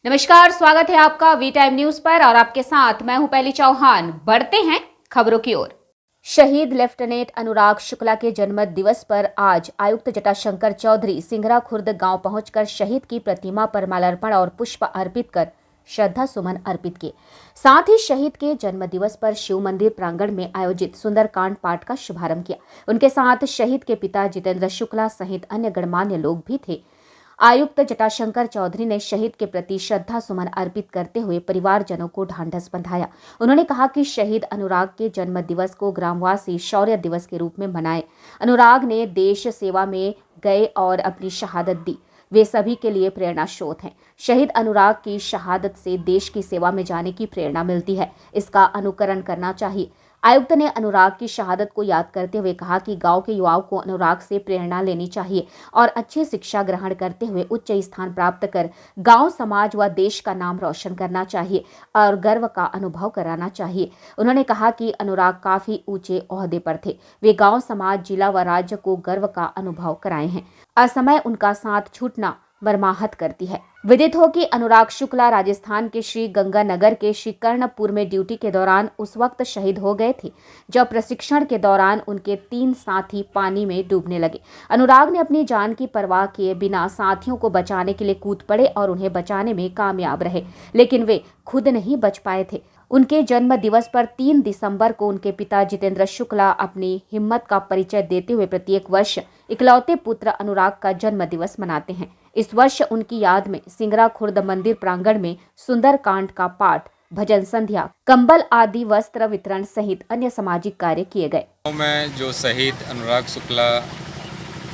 नमस्कार, स्वागत है आपका वी टाइम न्यूज पर और आपके साथ मैं हूं पहली चौहान। बढ़ते हैं खबरों की ओर। शहीद लेफ्टिनेंट अनुराग शुक्ला के जन्म दिवस पर आज आयुक्त जटाशंकर चौधरी सिंघरा खुर्द गांव पहुंचकर शहीद की प्रतिमा पर माल्यार्पण और पुष्प अर्पित कर श्रद्धा सुमन अर्पित किए। साथ ही शहीद के जन्म दिवस पर शिव मंदिर प्रांगण में आयोजित सुंदरकांड पाठ का शुभारंभ किया। उनके साथ शहीद के पिता जितेंद्र शुक्ला सहित अन्य गणमान्य लोग भी थे। आयुक्त जटाशंकर चौधरी ने शहीद के प्रति श्रद्धा सुमन अर्पित करते हुए परिवारजनों को ढांढस बंधाया। उन्होंने कहा कि शहीद अनुराग के जन्म दिवस को ग्रामवासी शौर्य दिवस के रूप में मनाए। अनुराग ने देश सेवा में गए और अपनी शहादत दी। वे सभी के लिए प्रेरणा स्रोत हैं। शहीद अनुराग की शहादत से देश की सेवा में जाने की प्रेरणा मिलती है। इसका अनुकरण करना चाहिए। आयुक्त ने अनुराग की शहादत को याद करते हुए कहा कि गांव के युवाओं को अनुराग से प्रेरणा लेनी चाहिए और अच्छी शिक्षा ग्रहण करते हुए उच्च स्थान प्राप्त कर गांव, समाज व देश का नाम रोशन करना चाहिए और गर्व का अनुभव कराना चाहिए। उन्होंने कहा कि अनुराग काफी ऊंचे ओहदे पर थे। वे गांव, समाज, जिला व राज्य को गर्व का अनुभव कराए हैं। असमय उनका साथ छूटना मर्माहत करती है। विदित हो कि अनुराग शुक्ला राजस्थान के श्री गंगानगर के श्री कर्णपुर में ड्यूटी के दौरान उस वक्त शहीद हो गए थे जब प्रशिक्षण के दौरान उनके 3 साथी पानी में डूबने लगे। अनुराग ने अपनी जान की परवाह किए बिना साथियों को बचाने के लिए कूद पड़े और उन्हें बचाने में कामयाब रहे, लेकिन वे खुद नहीं बच पाए थे। उनके जन्म दिवस पर 3 दिसंबर को उनके पिता जितेंद्र शुक्ला अपनी हिम्मत का परिचय देते हुए प्रत्येक वर्ष इकलौते पुत्र अनुराग का जन्म दिवस मनाते हैं। इस वर्ष उनकी याद में सिंघरा खुर्द मंदिर प्रांगण में सुंदरकांड का पाठ, भजन संध्या, कंबल आदि वस्त्र वितरण सहित अन्य सामाजिक कार्य किए गए। में जो शहीद अनुराग शुक्ला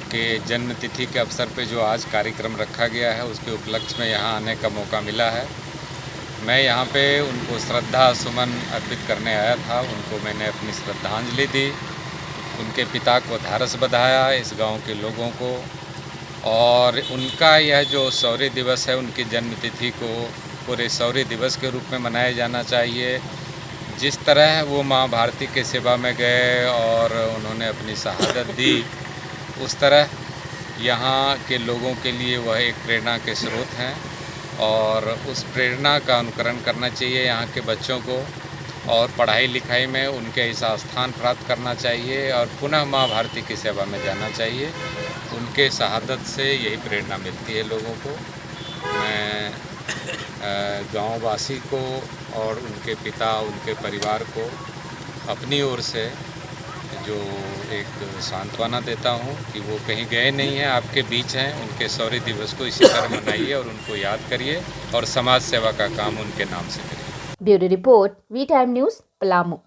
के जन्म तिथि के अवसर पे जो आज कार्यक्रम रखा गया है, उसके उपलक्ष्य में यहाँ आने का मौका मिला है। मैं यहाँ पे उनको श्रद्धा सुमन अर्पित करने आया था। उनको मैंने अपनी श्रद्धांजलि दी, उनके पिता को ढाढ़स बंधाया, इस गांव के लोगों को। और उनका यह जो शौर्य दिवस है, उनकी जन्मतिथि को पूरे शौर्य दिवस के रूप में मनाया जाना चाहिए। जिस तरह वो माँ भारती के सेवा में गए और उन्होंने अपनी शहादत दी, उस तरह यहाँ के लोगों के लिए वह एक प्रेरणा के स्रोत हैं और उस प्रेरणा का अनुकरण करना चाहिए यहाँ के बच्चों को और पढ़ाई लिखाई में उनके ऐसा स्थान प्राप्त करना चाहिए और पुनः माँ भारती की सेवा में जाना चाहिए। उनके शहादत से यही प्रेरणा मिलती है लोगों को। मैं गांववासी को और उनके पिता, उनके परिवार को अपनी ओर से जो एक सांत्वना देता हूं कि वो कहीं गए नहीं हैं, आपके बीच हैं। उनके शौर्य दिवस को इसी तरह मनाइए और उनको याद करिए और समाज सेवा का काम उनके नाम से करिए। Bureau report, V Time News, Palamu.